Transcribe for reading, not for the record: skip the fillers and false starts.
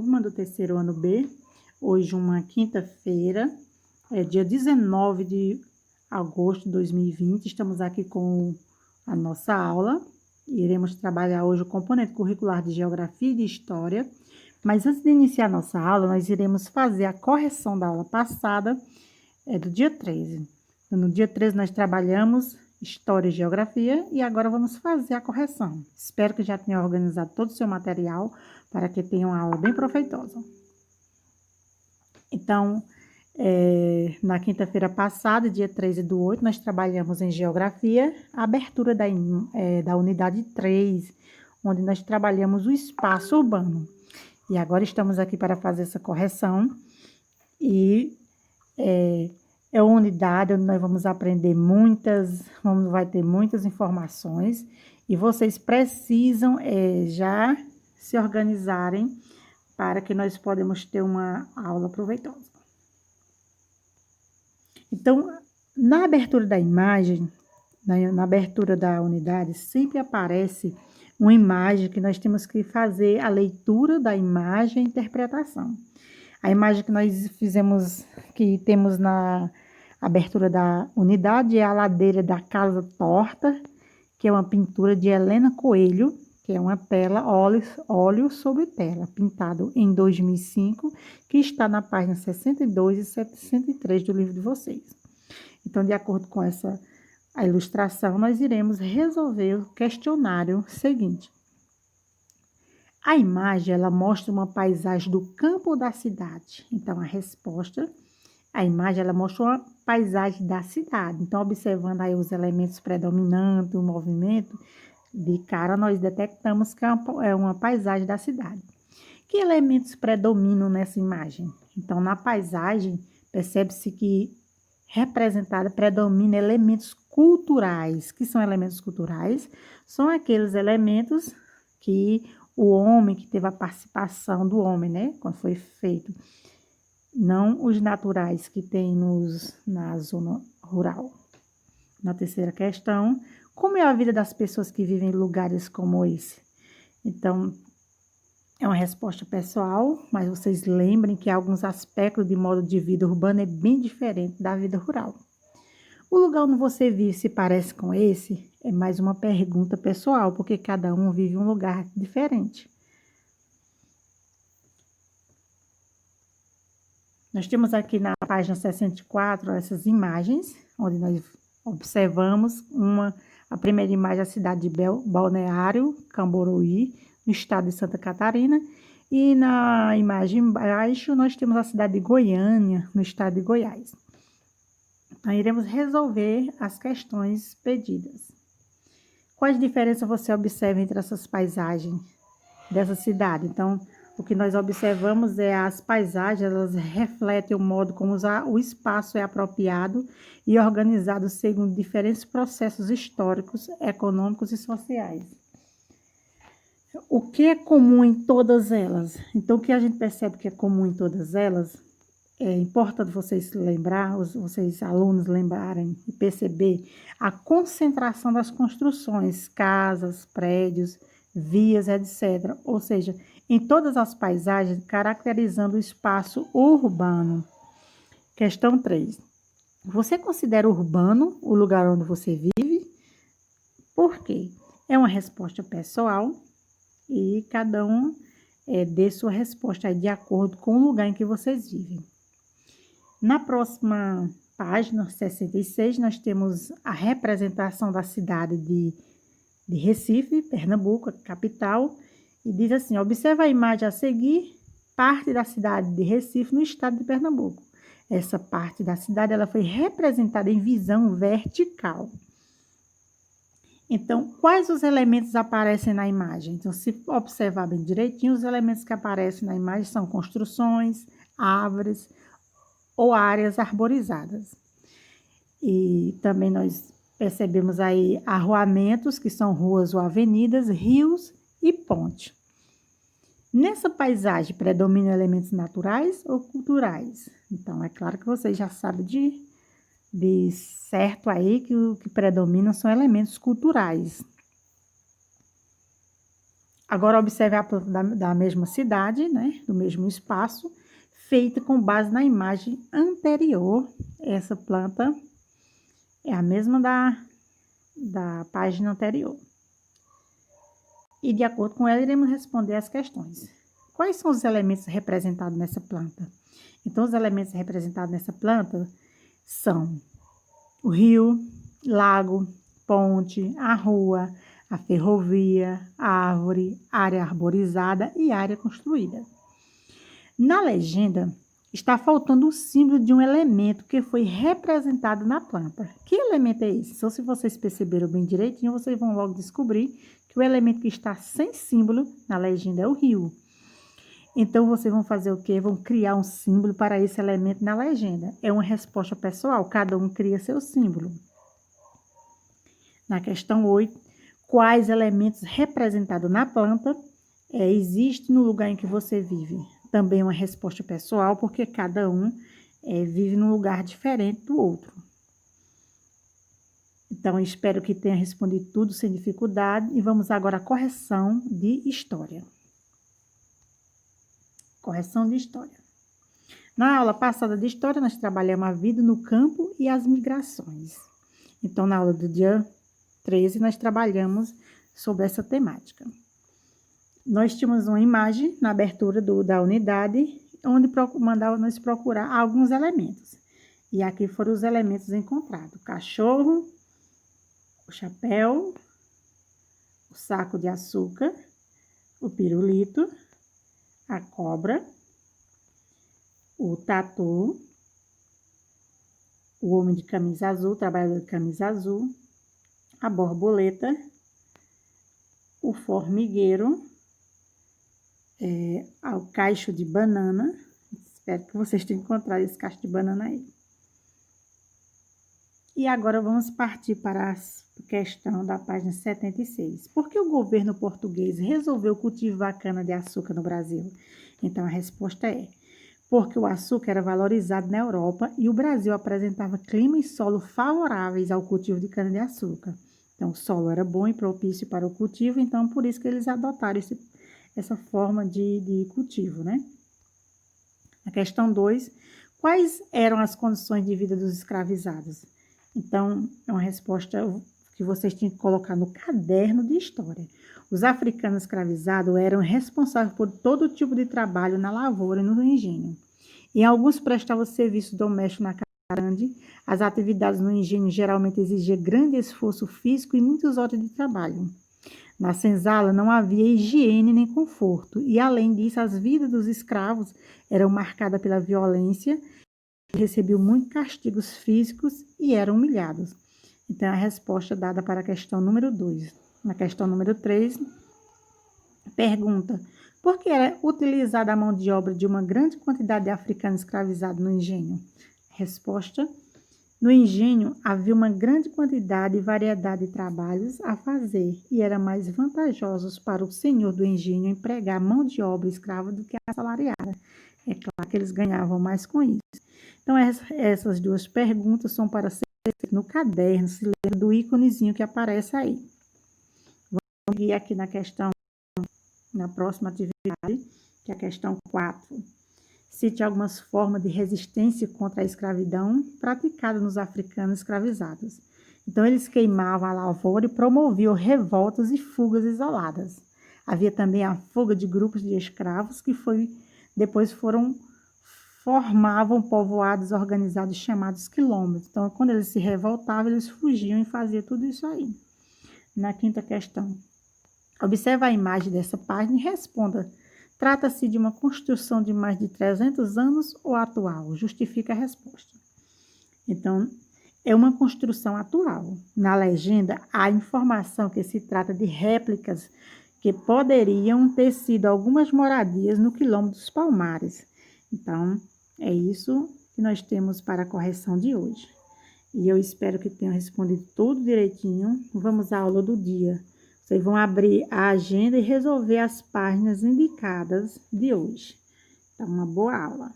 turma do terceiro ano B. Hoje, uma quinta-feira, dia 19 de agosto de 2020. Estamos aqui com a nossa aula. Iremos trabalhar hoje o componente curricular de Geografia e de História. Mas antes de iniciar a nossa aula, nós iremos fazer a correção da aula passada, do dia 13. No dia 13, nós trabalhamos História e Geografia e agora vamos fazer a correção. Espero que já tenha organizado todo o seu material para que tenha uma aula bem proveitosa. Então, na quinta-feira passada, dia 13/8, nós trabalhamos em Geografia a abertura da unidade 3, onde nós trabalhamos o espaço urbano. E agora estamos aqui para fazer essa correção e é uma unidade onde nós vamos aprender vai ter muitas informações e vocês precisam já se organizarem para que nós podemos ter uma aula proveitosa. Então, na abertura da imagem, na abertura da unidade, sempre aparece uma imagem que nós temos que fazer a leitura da imagem e interpretação. A imagem que nós temos na abertura da unidade é a ladeira da Casa Torta, que é uma pintura de Helena Coelho, que é uma tela, óleo sobre tela, pintado em 2005, que está na página 62 e 63 do livro de vocês. Então, de acordo com a ilustração, nós iremos resolver o questionário seguinte. A imagem, ela mostra uma paisagem do campo ou da cidade. Então, a imagem, ela mostra uma paisagem da cidade. Então, observando aí os elementos predominantes, o movimento, de cara nós detectamos que é uma paisagem da cidade. Que elementos predominam nessa imagem? Então, na paisagem, percebe-se que predomina elementos culturais. Que são elementos culturais? São aqueles elementos que que teve a participação do homem, né? Quando foi feito. Não os naturais que tem na zona rural. Na terceira questão, como é a vida das pessoas que vivem em lugares como esse? Então, é uma resposta pessoal, mas vocês lembrem que alguns aspectos de modo de vida urbano é bem diferente da vida rural. O lugar onde você vive se parece com esse? É mais uma pergunta pessoal, porque cada um vive em um lugar diferente. Nós temos aqui na página 64 essas imagens, onde nós observamos a primeira imagem, a cidade de Balneário Camboriú, no estado de Santa Catarina, e na imagem embaixo nós temos a cidade de Goiânia, no estado de Goiás. Então, iremos resolver as questões pedidas. Quais diferenças você observa entre essas paisagens dessa cidade? Então, o que nós observamos é as paisagens, elas refletem o modo como o espaço é apropriado e organizado segundo diferentes processos históricos, econômicos e sociais. O que é comum em todas elas? Então, o que a gente percebe que é comum em todas elas, é importante vocês alunos lembrarem e perceber a concentração das construções, casas, prédios, vias, etc. Ou seja, em todas as paisagens, caracterizando o espaço urbano. Questão 3. Você considera urbano o lugar onde você vive? Por quê? É uma resposta pessoal e cada um dê sua resposta aí de acordo com o lugar em que vocês vivem. Na próxima página, 66, nós temos a representação da cidade de Recife, Pernambuco, a capital, e diz assim: observa a imagem a seguir, parte da cidade de Recife, no estado de Pernambuco. Essa parte da cidade ela foi representada em visão vertical. Então, quais os elementos aparecem na imagem? Então, se observar bem direitinho, os elementos que aparecem na imagem são construções, árvores ou áreas arborizadas. E também nós percebemos aí arruamentos, que são ruas ou avenidas, rios e ponte. Nessa paisagem, predominam elementos naturais ou culturais? Então, é claro que vocês já sabem de certo aí que o que predomina são elementos culturais. Agora, observe a planta da mesma cidade, né? Do mesmo espaço, feita com base na imagem anterior. Essa planta é a mesma da página anterior. E, de acordo com ela, iremos responder as questões. Quais são os elementos representados nessa planta? Então, os elementos representados nessa planta são o rio, lago, ponte, a rua, a ferrovia, a árvore, área arborizada e área construída. Na legenda, está faltando o símbolo de um elemento que foi representado na planta. Que elemento é esse? Então, se vocês perceberam bem direitinho, vocês vão logo descobrir que o elemento que está sem símbolo na legenda é o rio. Então, vocês vão fazer o quê? Vão criar um símbolo para esse elemento na legenda. É uma resposta pessoal, cada um cria seu símbolo. Na questão 8, quais elementos representados na planta existe no lugar em que você vive? Também uma resposta pessoal, porque cada um vive num lugar diferente do outro. Então, espero que tenha respondido tudo sem dificuldade. E vamos agora à correção de história. Correção de história. Na aula passada de história, nós trabalhamos a vida no campo e as migrações. Então, na aula do dia 13, nós trabalhamos sobre essa temática. Nós tínhamos uma imagem na abertura da unidade, onde mandava nós procurar alguns elementos. E aqui foram os elementos encontrados: o cachorro, o chapéu, o saco de açúcar, o pirulito, a cobra, o tatu, o homem de camisa azul, o trabalhador de camisa azul, a borboleta, o formigueiro, o cacho de banana. Espero que vocês tenham encontrado esse cacho de banana aí. E agora vamos partir para a questão da página 76. Por que o governo português resolveu cultivar a cana-de-açúcar no Brasil? Então, a resposta é: porque o açúcar era valorizado na Europa e o Brasil apresentava clima e solo favoráveis ao cultivo de cana-de-açúcar. Então, o solo era bom e propício para o cultivo, então, por isso que eles adotaram essa forma de cultivo, né? Na questão 2, quais eram as condições de vida dos escravizados? Então, é uma resposta que vocês têm que colocar no caderno de história. Os africanos escravizados eram responsáveis por todo tipo de trabalho na lavoura e no engenho. E alguns prestavam serviço doméstico na casa grande. As atividades no engenho geralmente exigiam grande esforço físico e muitas horas de trabalho. Na senzala não havia higiene nem conforto. E, além disso, as vidas dos escravos eram marcadas pela violência, recebiam muitos castigos físicos e eram humilhados. Então, a resposta dada para a questão número 2. Na questão número 3, pergunta: por que era utilizada a mão de obra de uma grande quantidade de africanos escravizados no engenho? Resposta: no engenho havia uma grande quantidade e variedade de trabalhos a fazer e era mais vantajoso para o senhor do engenho empregar mão de obra escrava do que a assalariada. É claro que eles ganhavam mais com isso. Então, essas duas perguntas são para ser no caderno, se lembra do íconezinho que aparece aí. Vamos seguir aqui na próxima atividade, que é a questão 4. Cite algumas formas de resistência contra a escravidão praticada nos africanos escravizados. Então, eles queimavam a lavoura e promoviam revoltas e fugas isoladas. Havia também a fuga de grupos de escravos que depois formavam povoados organizados chamados quilombos. Então, quando eles se revoltavam, eles fugiam e faziam tudo isso aí. Na quinta questão, observe a imagem dessa página e responda: trata-se de uma construção de mais de 300 anos ou atual? Justifica a resposta. Então, é uma construção atual. Na legenda, há informação que se trata de réplicas que poderiam ter sido algumas moradias no quilombo dos Palmares. Então, é isso que nós temos para a correção de hoje. E eu espero que tenham respondido tudo direitinho. Vamos à aula do dia. Vocês vão abrir a agenda e resolver as páginas indicadas de hoje. Então, uma boa aula.